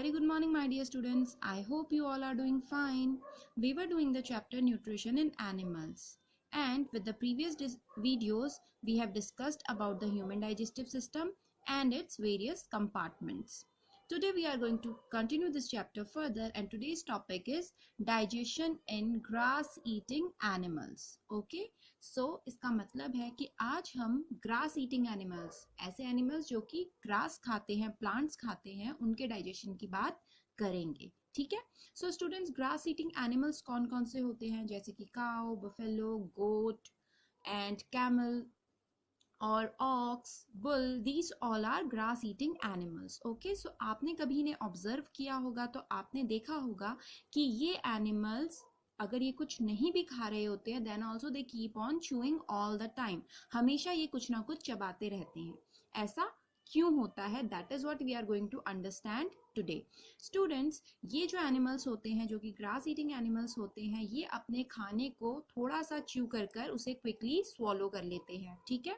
very good morning, my dear students. I hope you all are doing fine. We were doing the chapter Nutrition in Animals. And with the previous videos, we have discussed about the human digestive system and its various compartments. Today we are going to continue this chapter further, and today's topic is digestion in grass eating animals. Okay, so इसका मतलब है कि आज हम grass eating animals, ऐसे animals जो कि grass खाते हैं, प्लांट्स खाते हैं, उनके डाइजेशन की बात करेंगे. ठीक है. So students, grass eating animals कौन कौन से होते हैं, जैसे कि cow, buffalo, goat and camel और ox, bull, these all are grass eating animals. Okay, so आपने कभी इन्हें ऑब्जर्व किया होगा तो आपने देखा होगा कि ये एनिमल्स अगर ये कुछ नहीं भी खा रहे होते हैं, then also they keep on chewing all the time. हमेशा ये कुछ ना कुछ चबाते रहते हैं. ऐसा क्यों होता है? That is what we are going to understand today. Students, ये जो एनिमल्स होते हैं, जो कि ग्रास ईटिंग एनिमल्स होते हैं, ये अपने खाने को थोड़ा सा च्यू कर कर उसे क्विकली स्वॉलो कर लेते हैं. ठीक है.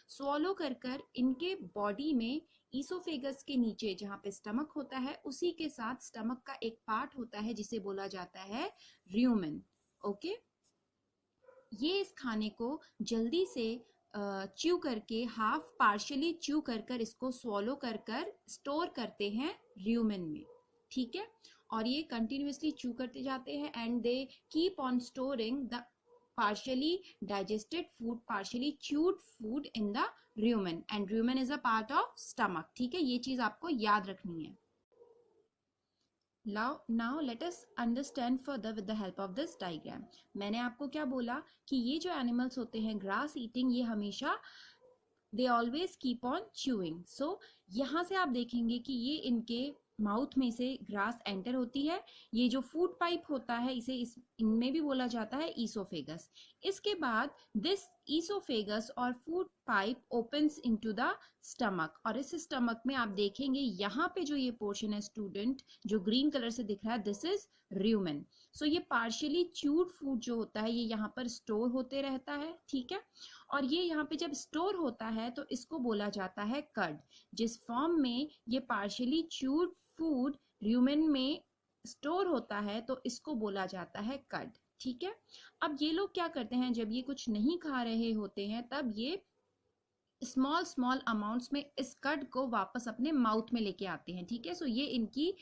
स्वॉलो कर कर इनके बॉडी में ईसोफेगस के नीचे जहाँ पे स्टमक होता है, उसी के साथ स्टमक का एक पार्ट होता है जिसे बोला जाता है र्यूमेन. ओके, ये इस खाने को जल्दी से च्यू करके, हाफ पार्शियली च्यू कर कर इसको स्वॉलो कर कर स्टोर करते हैं र्यूमेन में. ठीक है. और ये कंटिन्यूअसली च्यू करते जाते हैं and they keep on storing the partially digested food, partially chewed food in the rumen, and rumen is a part of stomach. ठीक है, ये चीज आपको याद रखनी है. Now let us understand further with the help of this diagram. मैंने आपको क्या बोला कि ये जो एनिमल्स होते हैं ग्रास ईटिंग, ये हमेशा they always keep on chewing. So यहाँ से आप देखेंगे कि ये इनके माउथ में से ग्रास एंटर होती है. ये जो फूड पाइप होता है, इसे इनमें भी बोला जाता है ईसोफेगस. इसके बाद दिस ईसोफेगस और food pipe opens into the stomach, और इस स्टमक में आप देखेंगे यहाँ पे जो ये पोर्शन है स्टूडेंट, जो ग्रीन कलर से दिख रहा है, दिस इज र्यूमेन. सो ये पार्शियली च्यूड फूड जो होता है, ये यहाँ पर स्टोर होते रहता है. ठीक है. और ये यहाँ पे जब स्टोर होता है तो इसको बोला जाता है कर्ड. जिस फॉर्म में ये पार्शियली च्यूड फूड र्यूमेन में स्टोर होता है तो इसको बोला जाता है कर्ड. ठीक है. अब ये लोग क्या करते हैं, जब ये कुछ नहीं खा रहे होते हैं तब ये स्मॉल स्मॉल अमाउंट्स में इस कर्ड को वापस अपने माउथ में लेके आते हैं. ठीक है. सो ये इनकी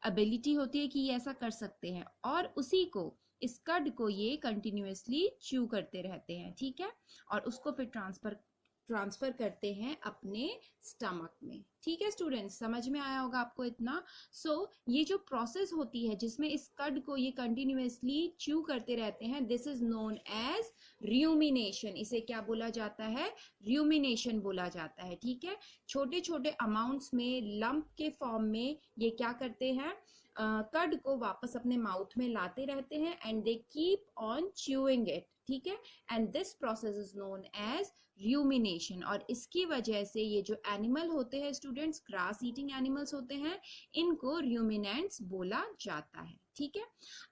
एबिलिटी होती है कि ये ऐसा कर सकते हैं, और उसी को, इस कर्ड को ये कंटिन्यूअसली च्यू करते रहते हैं. ठीक है. और उसको फिर ट्रांसफर करते हैं अपने स्टमक में. ठीक है स्टूडेंट्स, समझ में आया होगा आपको इतना. सो ये जो प्रोसेस होती है जिसमें इस कर्ड को ये कंटिन्यूअसली च्यू करते रहते हैं, this is known as rumination. इसे क्या बोला जाता है? र्यूमिनेशन बोला जाता है. ठीक है. छोटे छोटे अमाउंट्स में, लंप के फॉर्म में ये क्या करते हैं, कर्ड को वापस अपने माउथ में लाते रहते हैं and they keep on chewing it. ठीक है. And this process is known as rumination. और इसकी वजह से ये जो एनिमल होते हैं स्टूडेंट्स, ग्रास ईटिंग एनिमल्स होते हैं, इनको र्यूमिनेंट्स बोला जाता है. ठीक है.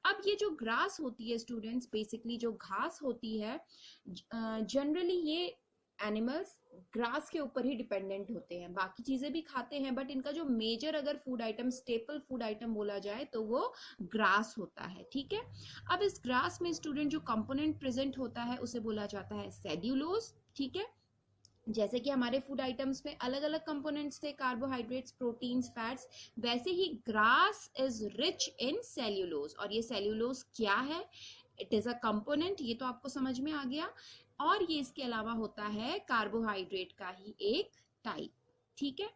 अब ये जो ग्रास होती है स्टूडेंट्स, बेसिकली जो घास होती है, जनरली ये एनिमल्स ग्रास के ऊपर ही डिपेंडेंट होते हैं. बाकी चीजें भी खाते हैं, बट इनका जो मेजर अगर food item, staple food item बोला जाए तो वो ग्रास होता है. ठीक है. अब इस ग्रास में स्टूडेंट जो कंपोनेंट प्रेजेंट होता है उसे बोला जाता है सेल्यूलोज. ठीक है. जैसे कि हमारे फूड आइटम्स में अलग अलग कंपोनेंट्स थे, कार्बोहाइड्रेट्स, प्रोटीन्स, फैट्स, वैसे ही grass is rich in cellulose. और ये सेल्यूलोज क्या है? It is a component. ये तो आपको समझ में आ गया. और ये इसके अलावा होता है कार्बोहाइड्रेट का ही एक टाइप. ठीक है.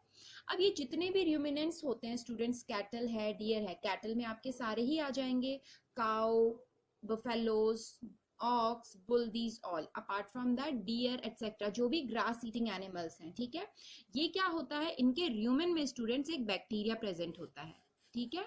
अब ये जितने भी र्यूमिनेंट्स होते हैं स्टूडेंट्स, कैटल है, डियर है, कैटल में आपके सारे ही आ जाएंगे, cow, buffaloes, ox, bull, these all. Apart from that deer etcetera, जो भी ग्रास ईटिंग एनिमल्स हैं. ठीक है. ये क्या होता है, इनके र्यूमेन में स्टूडेंट्स एक बैक्टीरिया प्रेजेंट होता है. ठीक है.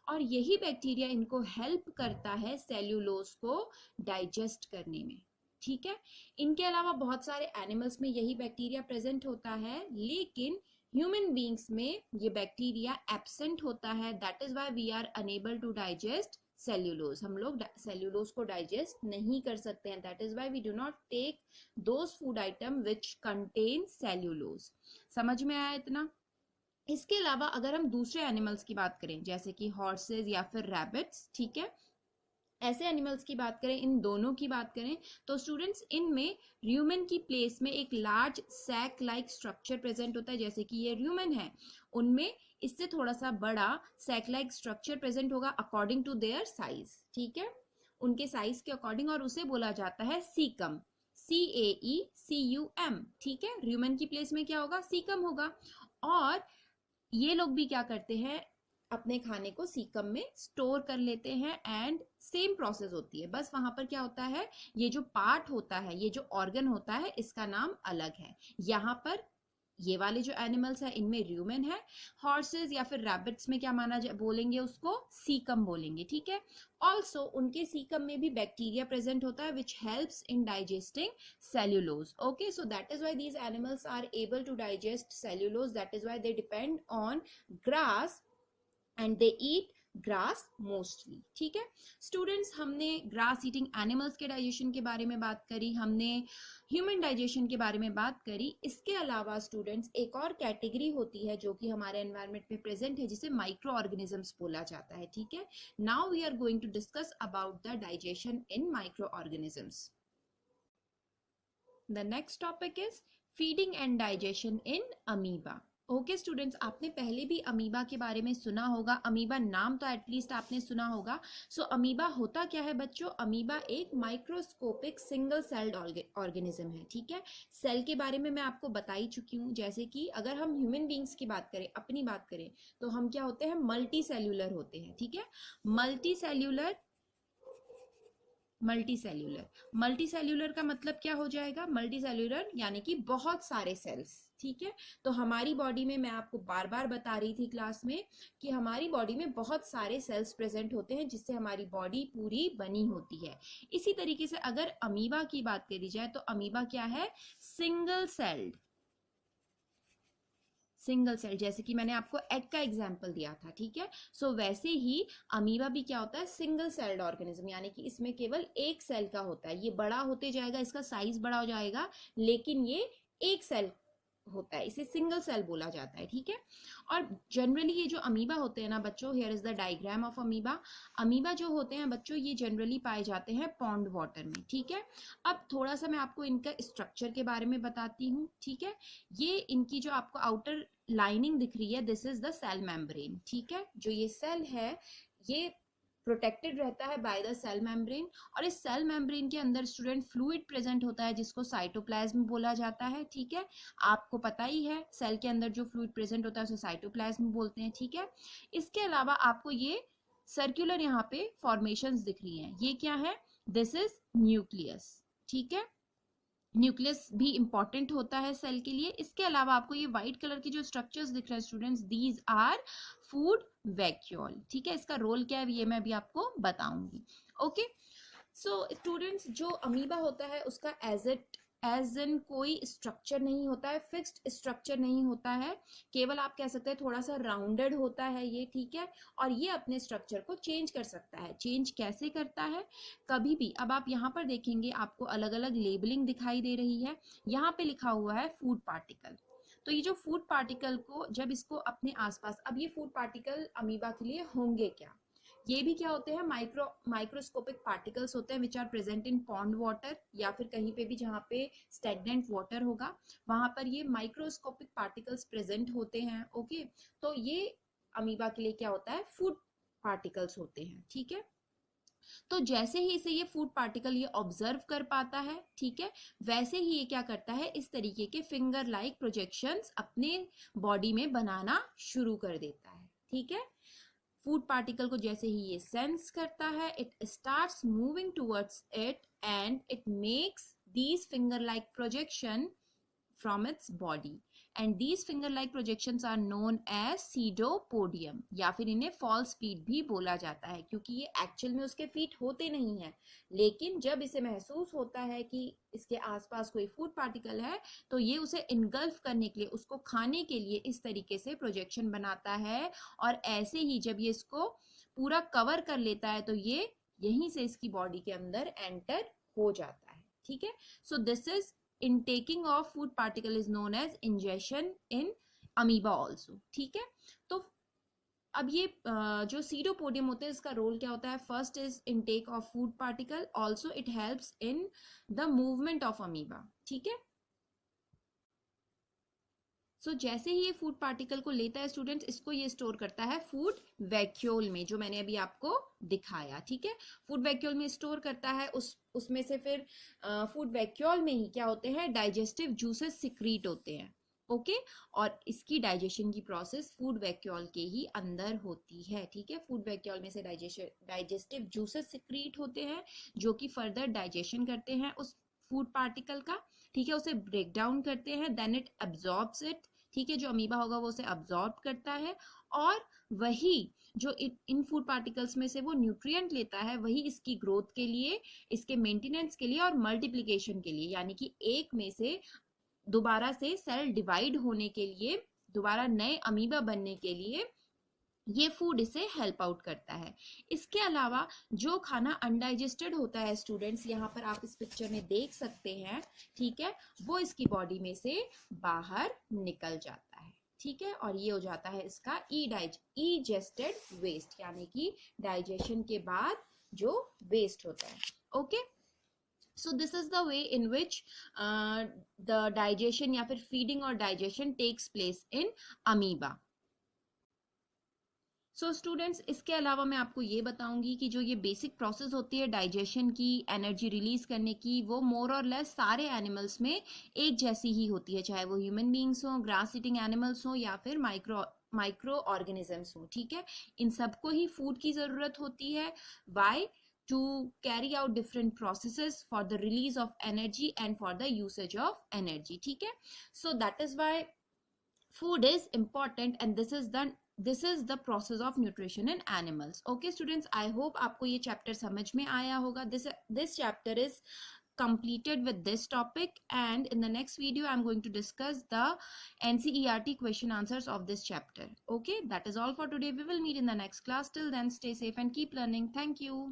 और यही बैक्टीरिया इनको हेल्प करता है सेल्यूलोज को डाइजेस्ट करने में. ठीक है. इनके अलावा बहुत सारे एनिमल्स में यही बैक्टीरिया प्रेजेंट होता है, लेकिन ह्यूमन बींग्स में ये बैक्टीरिया एब्सेंट होता है. That is why we are unable to digest cellulose. हम लोग सेल्यूलोज को डाइजेस्ट नहीं कर सकते हैं. That is why we do not take those food item which contain cellulose. समझ में आया इतना? इसके अलावा अगर हम दूसरे एनिमल्स की बात करें जैसे कि हॉर्सेस या फिर रैबिट्स, ठीक है, ऐसे एनिमल्स की बात करें, इन दोनों की बात करें, तो स्टूडेंट्स इनमें र्यूमेन की प्लेस में एक large sac like structure present होता है, जैसे कि ये र्यूमेन है, उनमें इससे थोड़ा सा बड़ा सैक लाइक स्ट्रक्चर प्रेजेंट होगा अकॉर्डिंग टू देयर साइज, ठीक है, उनके साइज के अकॉर्डिंग, और उसे बोला जाता है सीकम, CAECUM, ठीक है, र्यूमेन की प्लेस में क्या होगा, सीकम होगा। और ये लोग भी क्या करते हैं, अपने खाने को सीकम में स्टोर कर लेते हैं, एंड सेम प्रोसेस होती है, बस वहां पर क्या होता है, ये जो पार्ट होता है, ये जो ऑर्गन होता है, इसका नाम अलग है। यहाँ पर ये वाले जो एनिमल्स है इनमें र्यूमेन है, हॉर्सेस या फिर रैबिट्स में क्या बोलेंगे उसको, सीकम बोलेंगे, ठीक है। ऑल्सो उनके सीकम में भी बैक्टीरिया प्रेजेंट होता है which helps in digesting cellulose, okay, so that is why these animals are able to digest cellulose, that is why they depend on grass and they eat grass mostly, ठीक है। Students, हमने grass eating animals के digestion के बारे में बात करी, हमने ह्यूमन डाइजेशन के बारे में बात करी। इसके अलावा स्टूडेंट्स एक और कैटेगरी होती है जो कि हमारे एनवायरनमेंट में प्रेजेंट है, जिसे माइक्रो ऑर्गेनिजम्स बोला जाता है, ठीक है। Now we are going to discuss about the digestion in micro organisms. The next topic is feeding and digestion in amoeba. Okay students, आपने पहले भी अमीबा के बारे में सुना होगा, अमीबा नाम तो एटलीस्ट आपने सुना होगा। सो अमीबा होता क्या है बच्चों, अमीबा एक माइक्रोस्कोपिक सिंगल सेल्ड ऑर्गेनिज्म है, ठीक है। सेल के बारे में मैं आपको बता ही चुकी हूँ, जैसे कि अगर हम ह्यूमन बींग्स की बात करें, अपनी बात करें, तो हम क्या होते हैं, मल्टी सेल्यूलर होते हैं, ठीक है। Multi cellular, multi cellular, multi cellular का मतलब क्या हो जाएगा, मल्टी सेल्यूलर यानी कि बहुत सारे सेल्स, ठीक है। तो हमारी बॉडी में, मैं आपको बार बार बता रही थी क्लास में कि हमारी बॉडी में बहुत सारे सेल्स प्रेजेंट होते हैं जिससे हमारी बॉडी पूरी बनी होती है। इसी तरीके से अगर अमीबा की बात करी जाए तो अमीबा क्या है, सिंगल सेल्ड, सिंगल सेल, जैसे कि मैंने आपको एग का एग्जांपल दिया था, ठीक है। सो वैसे ही अमीबा भी क्या होता है, सिंगल सेल्ड ऑर्गेनिज्म, यानी कि इसमें केवल एक सेल का होता है, ये बड़ा होते जाएगा, इसका साइज बड़ा हो जाएगा, लेकिन ये एक सेल होता है, इसे सिंगल सेल बोला जाता है, ठीक है। और जनरली ये जो अमीबा होते हैं ना बच्चों, here is the diagram of amoeba. Amoeba जो होते हैं बच्चों, ये जनरली पाए जाते हैं पॉन्ड वाटर में, ठीक है। अब थोड़ा सा मैं आपको इनका स्ट्रक्चर के बारे में बताती हूँ, ठीक है। ये इनकी जो आपको आउटर लाइनिंग दिख रही है, this is the cell membrane, ठीक है। जो ये सेल है ये प्रोटेक्टेड रहता है बाय द सेल मेम्ब्रेन, और इस सेल मेम्ब्रेन के अंदर स्टूडेंट फ्लूइड प्रेजेंट होता है जिसको साइटोप्लाज्म बोला जाता है, ठीक है। आपको पता ही है सेल के अंदर जो फ्लूइड प्रेजेंट होता है उसे साइटोप्लाज्म बोलते हैं, ठीक है। इसके अलावा आपको ये सर्कुलर यहाँ पे फॉर्मेशंस दिख रही हैं, ये क्या है, दिस इज न्यूक्लियस, ठीक है। न्यूक्लियस भी इंपॉर्टेंट होता है सेल के लिए। इसके अलावा आपको ये व्हाइट कलर की जो स्ट्रक्चर्स दिख रहे हैं students, these are food vacuole, ठीक है। इसका रोल क्या है ये मैं भी आपको बताऊंगी, ओके। सो स्टूडेंट्स, जो अमीबा होता है उसका एज इन कोई स्ट्रक्चर नहीं होता है, फिक्स्ड स्ट्रक्चर नहीं होता है, केवल आप कह सकते हैं थोड़ा सा राउंडेड होता है ये, ठीक है। और ये अपने स्ट्रक्चर को चेंज कर सकता है। चेंज कैसे करता है, कभी भी, अब आप यहाँ पर देखेंगे आपको अलग अलग लेबलिंग दिखाई दे रही है, यहाँ पे लिखा हुआ है फूड पार्टिकल। तो ये जो फूड पार्टिकल को जब इसको अपने आसपास, अब ये फूड पार्टिकल अमीबा के लिए होंगे क्या, ये भी क्या होते हैं, माइक्रोस्कोपिक पार्टिकल्स होते हैं which are present in pond water, या फिर कहीं पे भी जहाँ पे स्टेगनेंट वाटर होगा वहां पर ये माइक्रोस्कोपिक पार्टिकल्स प्रेजेंट होते हैं, ओके। तो ये अमीबा के लिए क्या होता है, फूड पार्टिकल्स होते हैं, ठीक है। तो जैसे ही इसे ये फूड पार्टिकल ये ऑब्जर्व कर पाता है, ठीक है, वैसे ही ये क्या करता है, इस तरीके के फिंगर लाइक प्रोजेक्शंस अपने बॉडी में बनाना शुरू कर देता है, ठीक है। फूड पार्टिकल को जैसे ही ये सेंस करता है, it starts moving towards it and it makes these finger like projection from its body, and these finger like projections are known as pseudopodium, या फिर इन्हें false feet भी बोला जाता है, क्योंकि ये एक्चुअल में उसके फीट होते नहीं है, लेकिन जब इसे महसूस होता है कि इसके आसपास कोई फूड पार्टिकल है तो ये उसे इनगल्फ करने के लिए, उसको खाने के लिए इस तरीके से प्रोजेक्शन बनाता है, और ऐसे ही जब ये इसको पूरा कवर कर लेता है तो ये यहीं से इसकी बॉडी के अंदर एंटर हो जाता है, ठीक है। So this is intaking of food particle is known as ingestion in amoeba also, ठीक है। तो अब ये जो सीडोपोडियम होते हैं इसका रोल क्या होता है? First is intake of food particle, also it helps in the movement of amoeba, ठीक है। सो जैसे ही ये फूड पार्टिकल को लेता है स्टूडेंट्स, इसको ये स्टोर करता है फूड वैक्यूल में, जो मैंने अभी आपको दिखाया, ठीक है। फूड वैक्यूल में स्टोर करता है, उसमें से फिर फूड वैक्यूल में ही क्या होते हैं? डाइजेस्टिव जूसेस सिक्रीट होते हैं, ओके और इसकी डाइजेशन की प्रोसेस फूड वैक्यूल के ही अंदर होती है, ठीक है। फूड वैक्यूल में से डाइजेस्टिव जूसेस सिक्रीट होते हैं जो कि फर्दर डाइजेशन करते हैं उस फूड पार्टिकल का, ठीक है, उसे ब्रेक डाउन करते हैं, देन इट अब्सॉर्ब्स इट, ठीक है। जो अमीबा होगा वो उसे अब्सॉर्ब करता है और वही जो इन फूड पार्टिकल्स में से वो न्यूट्रिएंट लेता है, वही इसकी ग्रोथ के लिए, इसके मेंटेनेंस के लिए और मल्टीप्लिकेशन के लिए, यानी कि एक में से दोबारा से सेल डिवाइड होने के लिए, दोबारा नए अमीबा बनने के लिए ये फूड इसे हेल्प आउट करता है। इसके अलावा जो खाना अनडाइजेस्टेड होता है स्टूडेंट्स, यहाँ पर आप इस पिक्चर में देख सकते हैं, ठीक है, वो इसकी बॉडी में से बाहर निकल जाता है, ठीक है, और ये हो जाता है इसका इजेस्टेड वेस्ट, यानी कि डाइजेशन के बाद जो वेस्ट होता है, okay. So this is the way in which the digestion या फिर feeding और digestion takes place in amoeba. So students, इसके अलावा मैं आपको ये बताऊंगी कि जो ये बेसिक प्रोसेस होती है डाइजेशन की, एनर्जी रिलीज करने की, वो मोर और लेस सारे एनिमल्स में एक जैसी ही होती है, चाहे वो ह्यूमन बींग्स हो, ग्रास ईटिंग एनिमल्स हो या फिर माइक्रो ऑर्गेनिजम्स हो, ठीक है। इन सबको ही फूड की जरूरत होती है। Y? to carry out different processes for the release of energy and for the usage of energy, ठीक है। So that is why food is important and this is the process of nutrition in animals. Okay students, I hope आपको ये chapter समझ में आया होगा. This chapter is completed with this topic, and in the next video I'm going to discuss the NCERT question answers of this chapter. Okay, that is all for today. We will meet in the next class. Till then, stay safe and keep learning. Thank you.